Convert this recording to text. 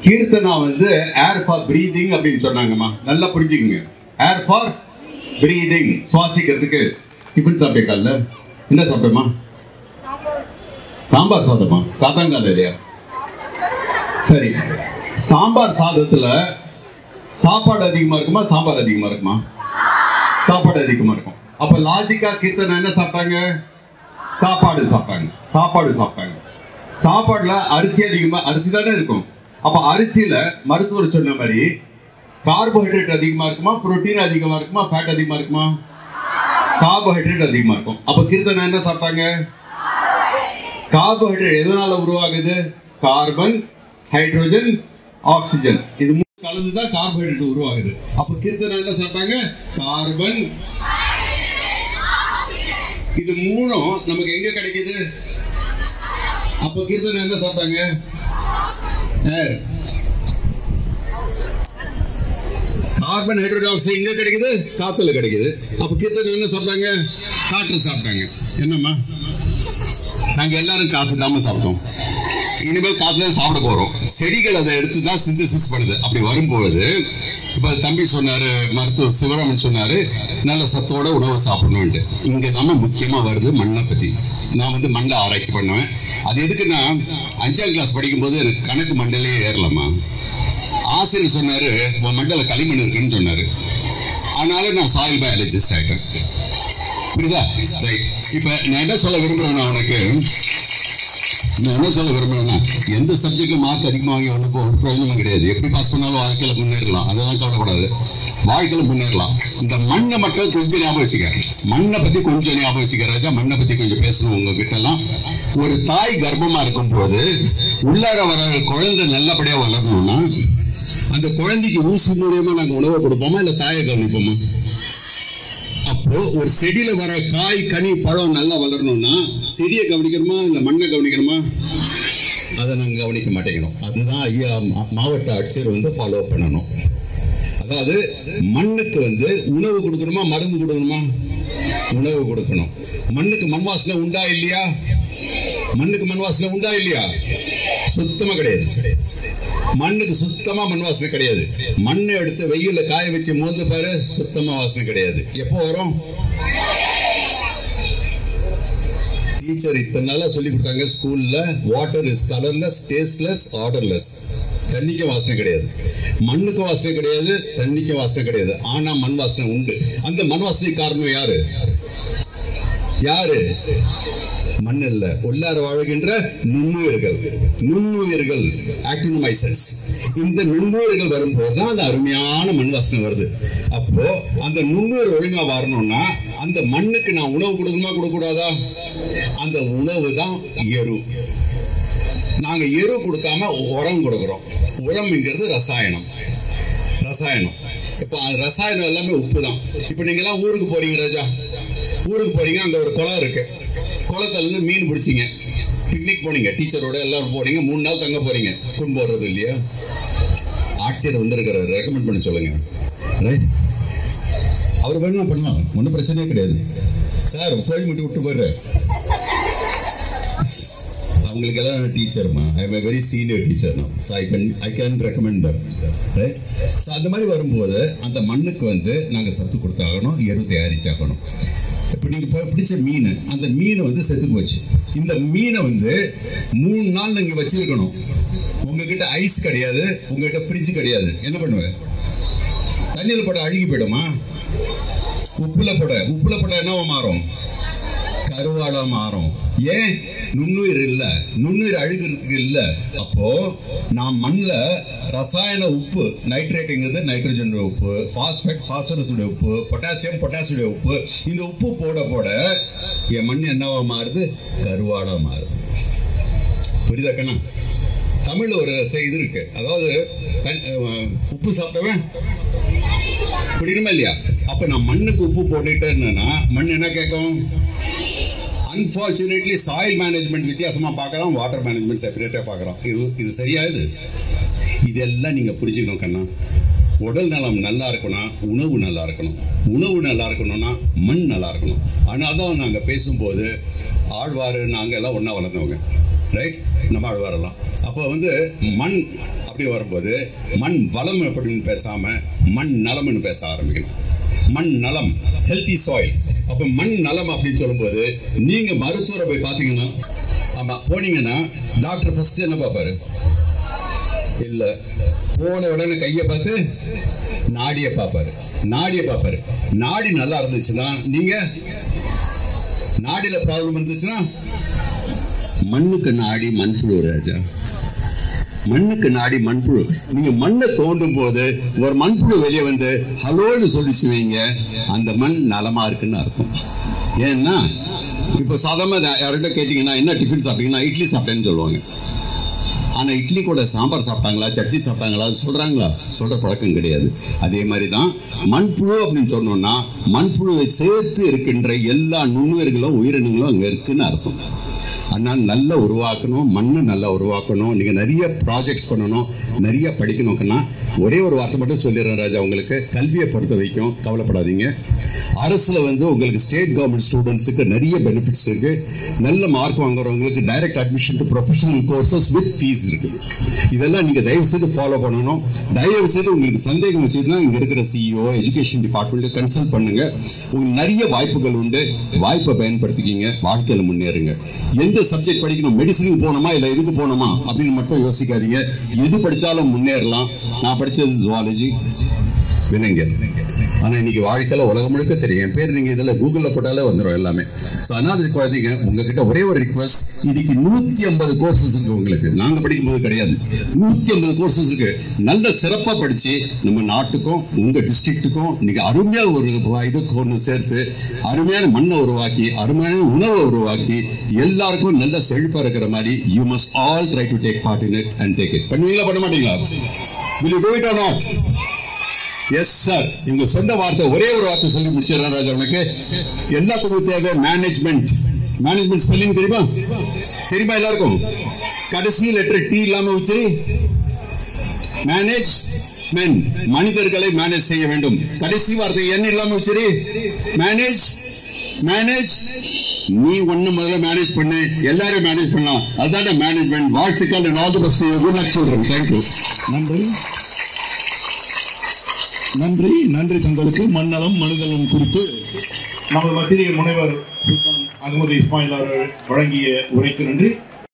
கீர்த்தனா வந்து ஏர் for breathing அப்படின்னு சொன்னாங்கம்மா. நல்லா புரிஞ்சுக்குங்க. ஏர் ஃபார் பிரீதிங், சுவாசிக்கிறதுக்கு. டிஃபன் சாப்பிட்டே காலைல என்ன சாப்பிட்டோமா? சாம்பார் சாதமா? காத்தாங்கால இல்லையா? சரி, சாம்பார் சாதத்துல சாப்பாடு அதிகமா இருக்குமா சாம்பார் அதிகமா இருக்குமா? சாப்பாடு அதிகமா இருக்கும். அப்ப லாஜிக்கா கீர்த்தனா என்ன சாப்பிட்டாங்க? சாப்பாடு சாப்பிட்டாங்க. சாப்பாடு சாப்பிட்டாங்க. சாப்பாடுல அரிசி அதிகமா, அரிசி தானே இருக்கும். அப்ப அரிசியில மருத்துவர் சொன்ன மாதிரி கார்போஹைட்ரேட் அதிகமா இருக்குமா, புரோட்டீன் அதிகமா இருக்குமா, ஃபேட் அதிகமா இருக்குமா? கார்போஹைட்ரேட் அதிகமா இருக்கும். அப்ப கீர்த்தனா என்ன சாப்பிட்டாங்க? கார்போஹைட்ரேட் எதனால உருவாகுது? கார்பன், ஹைட்ரோஜன், ஆக்சிஜன், இது மூணு கலந்துதான் கார்போஹைட்ரேட் உருவாகுது. அப்ப கீர்த்தனா என்ன சாப்பிட்டாங்க? கார்பன். இது மூணும் நமக்கு எங்க கிடைக்குது? அப்ப கீர்த்தனா என்ன சாப்பிட்டாங்க? ஏர். கார்பன், ஹைட்ரோஜன், ஆக்சிஜன் எங்க கிடைக்குது? காத்துல கிடைக்குது. அப்ப கீர்த்தனா என்ன சாப்பிட்டாங்க? காற்று சாப்பிட்டாங்க. என்னம்மா, நாங்க எல்லாரும் காத்து தாம சாப்பிட்டோம். இனிமேல் காத்து தான் சாப்பிட போறோம். செடிகள் அதை எடுத்து தான் சிந்தசிஸ் பண்ணுது. அப்படி வரும்போது இப்ப தம்பி சொன்னாரு, மருத்துவர் சிவராமன் சொன்னாரு, நல்ல சத்தோட உணவை சாப்பிடணும்ட்டு. இங்க தாம முக்கியமா வருது மண்ணை பத்தி. நான் வந்து மண்ணை ஆராய்ச்சி பண்ணுவேன். அது எதுக்குன்னா, 5ஆம் கிளாஸ் படிக்கும்போது எனக்கு கணக்கு மண்டலே ஏறலாமா. ஆசிரியர் சொன்னாரு, உன் மண்டல களிமண் இருக்குன்னு சொன்னாரு. ஆனாலும் நான் சாயில் பயாலஜிஸ்ட் ஆயிட்டேன். புரியுதா? ரைட். இப்ப நான் என்ன சொல்ல விரும்புறேன்னா, நான் என்ன சொல்ல விரும்புறேன்னா, எந்த சப்ஜெக்ட்ல மார்க் அதிகமாக வாங்கி ஒன்றுக்கு ஒரு பிரயோஜனமும் கிடையாது. எப்படி பாஸ் பண்ணாலும் வாழ்க்கையில முன்னேறலாம், அதெல்லாம் கவலைப்படாது. வாழ்க்கையில முன்னேறலாம். இந்த மண்ணை மட்டும் கொஞ்சம் ஞாபகம் வச்சுக்க. மண்ணை பத்தி கொஞ்சம் ஞாபகம் வச்சுக்க ராஜா. மண்ணை பத்தி கொஞ்சம் பேசணும் உங்ககிட்ட எல்லாம். ஒரு தாய் கர்ப்பமா இருக்கும் போது உள்ளார வர குழந்தை நல்லபடியா வளரணும்னா, அந்த குழந்தைக்கு ஊசி மூலியமா நாங்க உணவை கொடுப்போமா இல்ல தாயை கவனிப்போமா? அப்போ ஒரு செடியில வர காய், கனி, பழம் நல்லா வளரணும்னா செடியை கவனிக்கணுமா இல்ல மண்ணை கவனிக்கணுமா? அதை நாங்க கவனிக்க மாட்டேங்கிறோம். அதுதான் ஐயா மாவட்ட ஆட்சியர் வந்து ஃபாலோ பண்ணணும். அதாவது மண்ணுக்கு வந்து உணவு கொடுக்கணுமா மருந்து கொடுக்கணுமா? உணவு கொடுக்கணும். மண்ணுக்கு மண் வாசனை உண்டா இல்லையா? மண்ணுக்கு மண் வாசனை உண்டா இல்லையா? சுத்தமா கிடையாது. மண்ணுக்கு சுத்தமா மண் வாசனை கிடையாது. மண்ணை எடுத்து வெயில காய வச்சு மோந்து பாரு, சுத்தமா வாசனை கிடையாது. எப்போ வரும்? டீச்சர் இத்தனை நாளா சொல்லி கொடுத்தாங்க ஸ்கூல்ல, water is colourless, tasteless, odourless. தண்ணிக்கு வாசனை கிடையாது, மண்ணுக்கு வாசனை கிடையாது, தண்ணிக்கு வாசனை கிடையாது. ஆனா மண் வாசனை உண்டு. அந்த மண் வாசனை காரணம் யாரு? யாரு? மண் இல்ல, உள்ளார வாழ்கின்ற நுண்ணுயிர்கள். நுண்ணுயிர்கள், ஆக்டினோமைசன்ஸ். இந்த நுண்ணுயிர்கள் வரும்போது தான் அந்த அருமையான மண் வாசனை வருது. அப்போ அந்த நுண்ணுயிர் ஒழுங்கா வரணும்னா அந்த மண்ணுக்கு நான் உணவு கொடுக்கணுமா கொடுக்கூடாதா? அந்த உணவு தான் எரு. நாங்க எரு கொடுக்காம உரம் கொடுக்குறோம். உரம்ங்கிறது ரசாயனம். ரசாயனம். இப்போ ரசாயனம் எல்லாமே உப்பு தான். இப்போ நீங்க எல்லாம் ஊருக்கு போறீங்க ராஜா, ஊருக்கு போறீங்க, அங்க ஒரு குளம் இருக்கு. குளத்துல இருந்து மீன் பிடிச்சிங்க, பிக்னிக் போனீங்க, டீச்சரோட எல்லாரும் போறீங்க, 3 நாள் தங்க போறீங்க. குன் போடுறது இல்லையா? ஆட்சியர் வந்திருக்கிறாரு, ரெக்கமெண்ட் பண்ண சொல்லுங்க. ரைட், அவர் வேணும்னா பண்ணலாம், ஒன்றும் பிரச்சனையே கிடையாது. சார் கோழி முட்டி விட்டு போயிடுறேன். அவங்களுக்கு எல்லாம் டீச்சர்மா, I am a very senior teacher now, so I can recommend them, right? So அந்த மாதிரி வரும்போது அந்த மண்ணுக்கு வந்து நாங்கள் சத்து கொடுத்தாகணும், எரு தயாரிச்சாகணும். இப்போ நீங்கள் பிடிச்ச மீன், அந்த மீன் வந்து செத்து போச்சு. இந்த மீனை வந்து 3 நாள் நீங்கள் வச்சிருக்கணும். உங்ககிட்ட ஐஸ் கிடையாது, உங்ககிட்ட ஃப்ரிட்ஜ் கிடையாது. என்ன பண்ணுவேன்? தண்ணியில் போட அழுகி போயிடுமா? உப்புல போட என்னவா மாறும்? கருவாடா மாறும். ஏன்? நுண்ணுயிர் இல்ல, நுண்ணுயிர் அழுகிறதுக்கு இல்ல. அப்போ நான் மண்ணில் ரசாயன உப்பு, நைட்ரேட்டுங்கிறது நைட்ரஜன் உப்பு, பாஸ்பேட் பாஸ்பரஸுடைய உப்பு, பொட்டாசியம் பொட்டாசியுடைய உப்பு, இந்த உப்பு போட போட என் மண் என்னவா மாறுது? கருவாடா மாறுது. புரியுதா கண்ணா? தமிழ்ல ஒரு செய்தி இருக்கு, அதாவது உப்பு சாப்பிட்டவன் புரியுமா இல்லையா? அப்ப நான் மண்ணுக்கு உப்பு போட்டுட்டே இருந்தேன்னா மண் என்ன கேட்கும்? அன்பார்ச்சுனேட்லி சாயில் மேனேஜ்மெண்ட் வித்தியாசமாக பார்க்குறோம், வாட்டர் மேனேஜ்மெண்ட் செப்பரேட்டாக பார்க்குறோம். இது சரியாது. இதெல்லாம் நீங்கள் புரிஞ்சுக்கணும் கண்ணா. உடல் நலம் நல்லா இருக்கணும், உணவு நல்லா இருக்கணும். உணவு நல்லா இருக்கணும்னா மண் நல்லா இருக்கணும். ஆனால் தான் நாங்கள் பேசும்போது ஆழ்வார் நாங்கள் எல்லாம் ஒன்றா வளர்ந்தவங்க, ரைட்? நம்ம ஆழ்வாரெல்லாம் அப்போ வந்து மண் அப்படி அப்படி வரும்போது மண் வளம் அப்படின்னு பேசாம மண் நலம்னு பேச ஆரம்பிக்கணும். மண் நலம், ஹெல்த்தி சாயில். அப்போ மண் நலம் அப்படின்னு சொல்லும்போது நீங்க மருத்துவரை போய் பார்த்தீங்கன்னா, ஆமா போனீங்கன்னா டாக்டர் ஃபர்ஸ்ட் என்ன பார்ப்பாரு? இல்ல, போன உடனே கையை பார்த்து நாடியை பார்ப்பாரு. நாடி நல்லா இருந்துச்சுன்னா, நீங்க நாடியில ப்ராப்ளம் இருந்துச்சுன்னா, மண்ணுக்கு நாடி மண்புழு ராஜா, மண்ணுக்கு நாடி மண்புழு. நீங்க மண்ணை தோண்டும் போது ஒரு மண்புழு வெளியே வந்து ஹலோன்னு சொல்லிச்சுவீங்க, அந்த மண் நலமா இருக்குன்னு அர்த்தம். ஏன்னா இப்போ சாதாரண யார்கிட்ட கேட்டீங்கன்னா என்ன டிஃபன் சாப்பிட்டீங்கன்னா இட்லி சாப்பிட்டேன்னு சொல்லுவாங்க. ஆனால் இட்லி கூட சாம்பார் சாப்பிட்டாங்களா, சட்னி சாப்பிட்டாங்களா சொல்கிறாங்களா? சொல்கிற பழக்கம் கிடையாது. அதே மாதிரி தான் மண்புழு அப்படின்னு சொன்னோம்னா மண்புழுவை சேர்த்து இருக்கின்ற எல்லா நுண்ணுயிர்களும் உயிரினங்களும் அங்கே இருக்குன்னு அர்த்தம். அதனால் நல்லா உருவாக்கணும், மண்ணை நல்லா உருவாக்கணும். நீங்கள் நிறைய ப்ராஜெக்ட்ஸ் பண்ணணும், நிறைய படிக்கணும்னா ஒரே ஒரு வார்த்தை மட்டும் சொல்லிடுறேன் ராஜா. உங்களுக்கு கல்வியை பொறுத்த வரைக்கும் கவலைப்படாதீங்க. அரசில் வந்து உங்களுக்கு ஸ்டேட் கவர்மெண்ட் ஸ்டூடெண்ட்ஸுக்கு நிறைய பெனிஃபிட்ஸ் இருக்குது. நல்ல மார்க் வாங்குறவங்களுக்கு direct admission to professional courses with fees இருக்குது. இதெல்லாம் நீங்கள் தயவு செய்து ஃபாலோ பண்ணணும். தயவு செய்து உங்களுக்கு சந்தேகம் வச்சுன்னா இங்கே இருக்கிற சிஇஓ, எஜுகேஷன் டிபார்ட்மெண்ட்டு கன்சல்ட் பண்ணுங்கள். உங்களுக்கு நிறைய வாய்ப்புகள் உண்டு. வாய்ப்பை பயன்படுத்திக்கிங்க, வாழ்க்கையில் முன்னேறுங்க. எந்த சப்ஜெக்ட் படிக்கணும், மெடிசனுக்கு போனோமா இல்லை எதுக்கு போனோமா அப்படின்னு மட்டும் யோசிக்காதீங்க. எது படித்தாலும் முன்னேறலாம். நான் படித்தது ஜுவாலஜி, விலங்கியல். ஆனால் இன்னைக்கு வாழ்க்கையில் உலகம் முழுக்க தெரியும் என் பேர். நீங்கள் இதில் கூகுளில் போட்டாலே வந்துடும் எல்லாமே. ஸோ அதனால் குழந்தைங்க உங்ககிட்ட ஒரே ஒரு ரிக்வஸ்ட், இன்னைக்கு 150 கோர்சஸ் இருக்குது உங்களுக்கு. நாங்கள் படிக்கும்போது கிடையாது. 150 கோர்சஸ் இருக்குது. நல்ல சிறப்பாக படித்து நம்ம நாட்டுக்கும் உங்கள் டிஸ்ட்ரிக்ட்டுக்கும் நீங்கள் அருமையாக ஒரு இதுக்கு ஒன்று சேர்த்து அருமையான மண்ணை உருவாக்கி அருமையான உணவை உருவாக்கி எல்லாருக்கும் நல்ல செழிப்பாக இருக்கிற மாதிரி you must all try to take part in it and take it. பண்ணுவீங்களா, பண்ண மாட்டீங்களா? will you do it or not? Yes sir. இவங்க சொந்த வார்த்தை ஒரே ஒரு வார்த்தை சொல்லி முடிச்சிடறேன் ராஜா. உனக்கு எல்லாத்துக்கும் தேவை மேனேஜ்மெண்ட். மேனேஜ்மெண்ட் ஸ்பெல்லிங் தெரியுமா? தெரியுமா எல்லாருக்கும்? கடைசி லெட்டர் டி இல்லாம உச்சரி. மேனேஜ் மென், மனிதர்களை மேனேஜ் செய்ய வேண்டும். கடைசி வார்த்தை என்ன இல்லாம உச்சரி. Manage manage. நீ ஒண்ணு முதல்ல மேனேஜ் பண்ணு, எல்லாரும் மேனேஜ் பண்ணலாம். அதுதான் மேனேஜ்மெண்ட். வாழ்த்துக்கள். All the best. Good luck சொல்றேன். தேங்க்யூ. நன்றி தங்களுக்கு. மண்ணலம் மனிதநலம் குறித்து நமது மத்திய முனைவர் சுல்தான் அகமது இஸ்மாயில் அவர்கள் வழங்கிய உரைக்கு நன்றி.